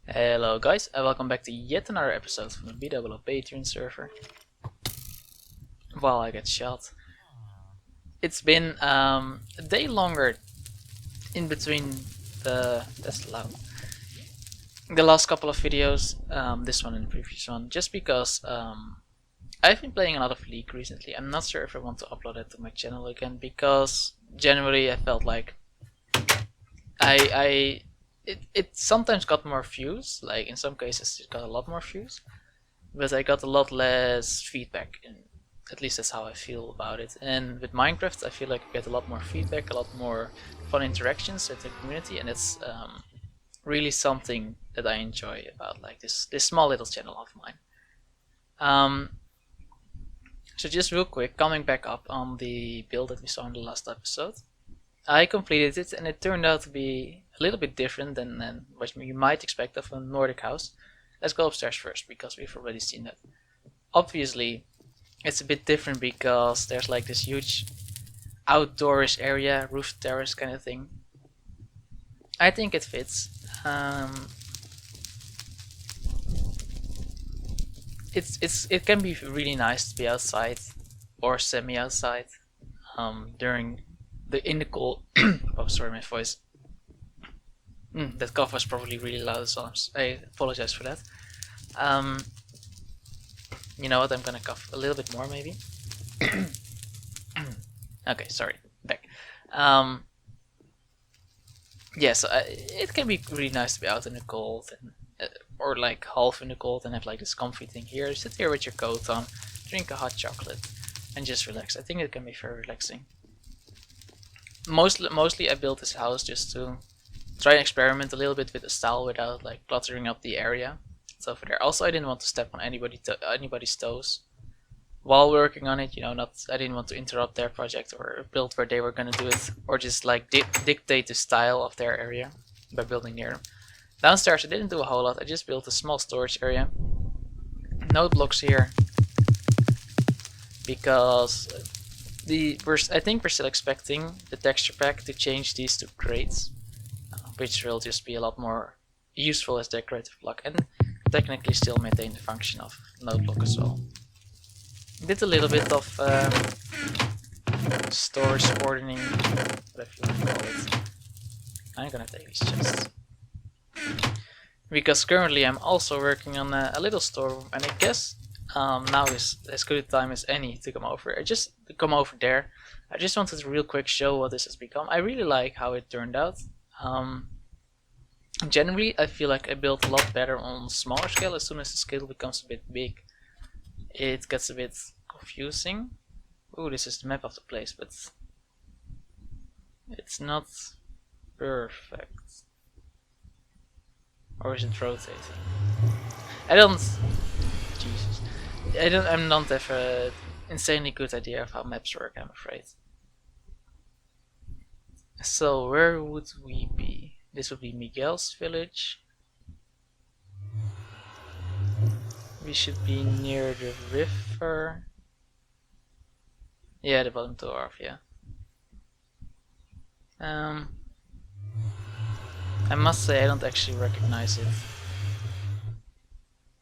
Hello guys, and welcome back to yet another episode from the BdoubleO Patreon server. While I get shot. It's been a day longer in between that's loud. The last couple of videos, this one and the previous one, just because I've been playing a lot of League recently. I'm not sure if I want to upload it to my channel again because generally I felt like it sometimes got more views, like in some cases it got a lot more views, but I got a lot less feedback, and at least that's how I feel about it. And with Minecraft I feel like I get a lot more feedback, a lot more fun interactions with the community, and it's really something that I enjoy about like this small little channel of mine. So just real quick, coming back up on the build that we saw in the last episode, I completed it and it turned out to be a little bit different than what you might expect of a Nordic house. Let's go upstairs first because we've already seen that. Obviously it's a bit different because there's like this huge outdoorish area, roof terrace kind of thing. I think it fits. It can be really nice to be outside or semi-outside during in the cold. Oh, sorry, my voice. That cough was probably really loud, so I apologize for that. You know what? I'm gonna cough a little bit more, maybe. Okay, sorry. Back. Yeah, so it can be really nice to be out in the cold, and or like half in the cold, and have like this comfy thing here. Sit here with your coat on, drink a hot chocolate, and just relax. I think it can be very relaxing. Mostly I built this house just to try and experiment a little bit with the style without like cluttering up the area. So over there. Also, I didn't want to step on anybody's toes while working on it. You know, I didn't want to interrupt their project or build where they were gonna do it, or just like dictate the style of their area by building near them. Downstairs, I didn't do a whole lot. I just built a small storage area. No blocks here because I think we're still expecting the texture pack to change these to crates, which will just be a lot more useful as decorative block and technically still maintain the function of node block as well. Did a little bit of storage ordering, whatever you want to call it. I'm gonna take these chests because currently I'm also working on a little storeroom, and I guess now is as good a time as any to come over. I just come over there. I just wanted to real quick show what this has become. I really like how it turned out. Generally, I feel like I built a lot better on smaller scale. As soon as the scale becomes a bit big, it gets a bit confusing. Ooh, this is the map of the place, but it's not perfect. Or is it rotating? I don't. Jesus. I'm not have an insanely good idea of how maps work, I'm afraid. So where would we be? This would be Miguel's village. We should be near the river. Yeah, the bottom dwarf, yeah. I must say I don't actually recognize it.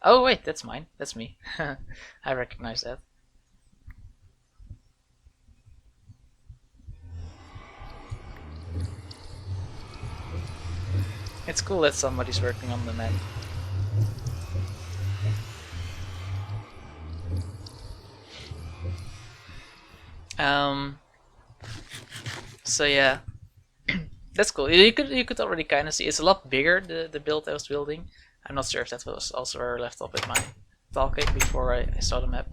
Oh wait, that's mine. That's me. I recognize that. It's cool that somebody's working on the map. So yeah, that's cool. You could already kind of see it's a lot bigger, the build I was building. I'm not sure if that was also where I left off with my talking before I saw the map.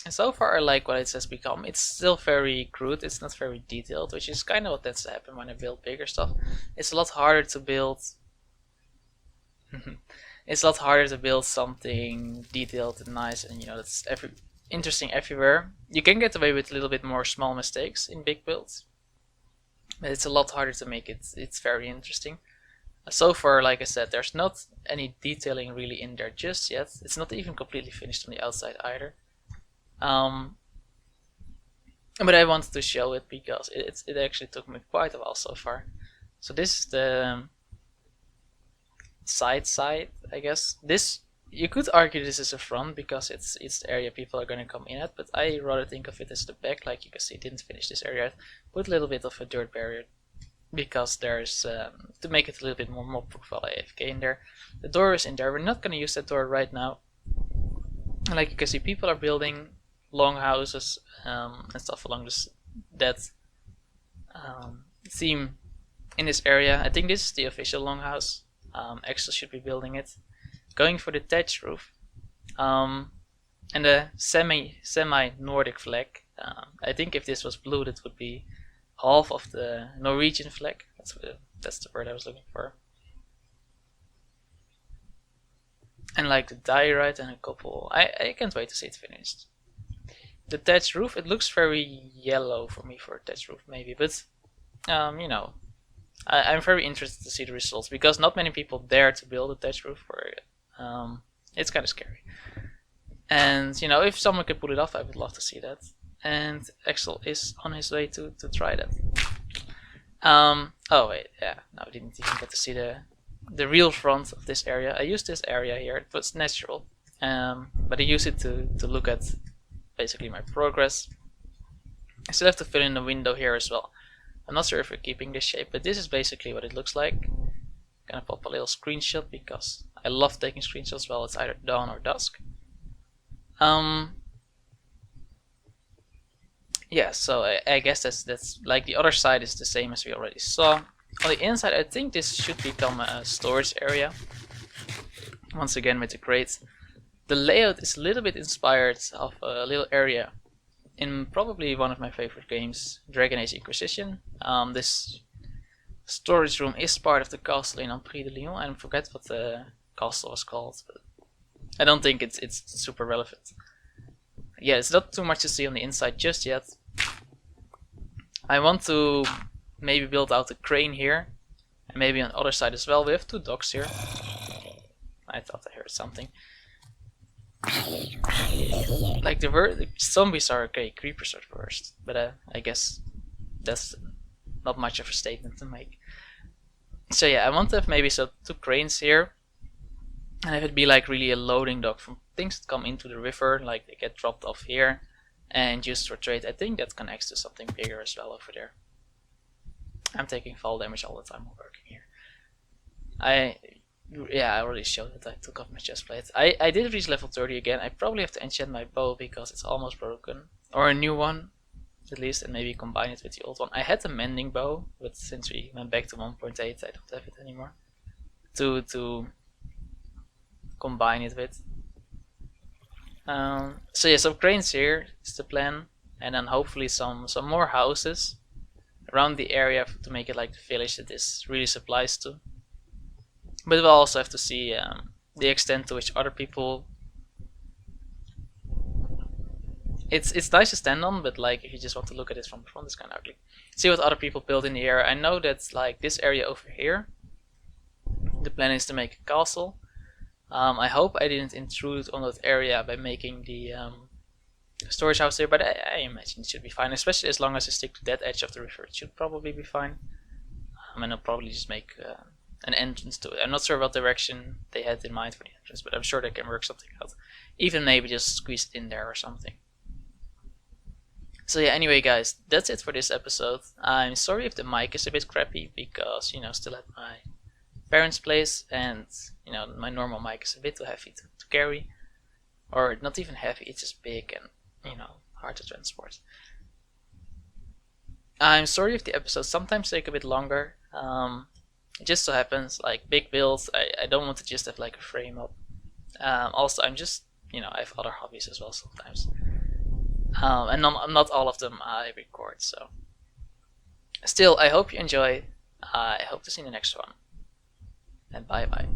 And so far I like what it has become. It's still very crude, it's not very detailed, which is kind of what tends to happen when I build bigger stuff. It's a lot harder to build it's a lot harder to build something detailed and nice, and you know, that's interesting everywhere. You can get away with a little bit more small mistakes in big builds, but it's a lot harder to make it's very interesting. So far, like I said, there's not any detailing really in there just yet. It's not even completely finished on the outside either. But I wanted to show it because it actually took me quite a while so far. So this is side, I guess. This, you could argue this is a front because it's the area people are going to come in at, but I rather think of it as the back. Like you can see, didn't finish this area. Put a little bit of a dirt barrier because there's to make it a little bit more mob proof while I AFK in there. The door is in there. We're not going to use that door right now. Like you can see, people are building long houses and stuff along this theme in this area. I think this is the official longhouse. Axel should be building it. Going for the thatch roof. And the semi Nordic flag. I think if this was blue, that would be half of the Norwegian flag. That's the word I was looking for. And like the diorite and a couple. I can't wait to see it finished. The thatch roof, it looks very yellow for me for a thatch roof maybe, but you know, I'm very interested to see the results because not many people dare to build a thatch roof for it. It's kind of scary. And you know, if someone can pull it off, I would love to see that. And Axel is on his way to try that. Oh wait, yeah, no, I didn't even get to see the real front of this area. I used this area here, it was natural, but I used it to look at basically my progress. I still have to fill in the window here as well. I'm not sure if we're keeping this shape, but this is basically what it looks like. I'm gonna pop a little screenshot because I love taking screenshots while it's either dawn or dusk. Yeah, so I guess that's like the other side is the same as we already saw. On the inside, I think this should become a storage area. Once again with the crates. The layout is a little bit inspired of a little area in probably one of my favorite games, Dragon Age Inquisition. This storage room is part of the castle in Ampry de Lyon. I forget what the castle was called, but I don't think it's super relevant. Yeah, it's not too much to see on the inside just yet. I want to maybe build out a crane here, and maybe on the other side as well. We have two docks here. I thought I heard something. Like the zombies are okay, creepers are the worst, but I guess that's not much of a statement to make. So yeah, I want to have maybe two cranes here, and have it be like really a loading dock from things that come into the river, like they get dropped off here and used for trade. I think that connects to something bigger as well over there. I'm taking fall damage all the time while working here. I already showed that I took off my chest plate. I did reach level 30 again. I probably have to enchant my bow because it's almost broken. Or a new one, at least, and maybe combine it with the old one. I had a mending bow, but since we went back to 1.8, I don't have it anymore. To combine it with. So yeah, some cranes here is the plan. And then hopefully some more houses around the area to make it like the village that this really supplies to. But we'll also have to see the extent to which other people. It's nice to stand on, but like if you just want to look at it from the front, it's kind of ugly. See what other people build in the area. I know that like this area over here, the plan is to make a castle. I hope I didn't intrude on that area by making the storage house there, but I imagine it should be fine, especially as long as I stick to that edge of the river. It should probably be fine. And I'll probably just make an entrance to it. I'm not sure what direction they had in mind for the entrance, but I'm sure they can work something out. Even maybe just squeeze it in there or something. So yeah, anyway guys, that's it for this episode. I'm sorry if the mic is a bit crappy because, you know, still at my parents' place, and you know, my normal mic is a bit too heavy to carry. Or not even heavy, it's just big and, you know, hard to transport. I'm sorry if the episodes sometimes take a bit longer. It just so happens, like big builds, I don't want to just have like a frame up. Also, I'm just, you know, I have other hobbies as well sometimes. And not all of them I record, so. Still, I hope you enjoy. I hope to see you in the next one. And bye bye.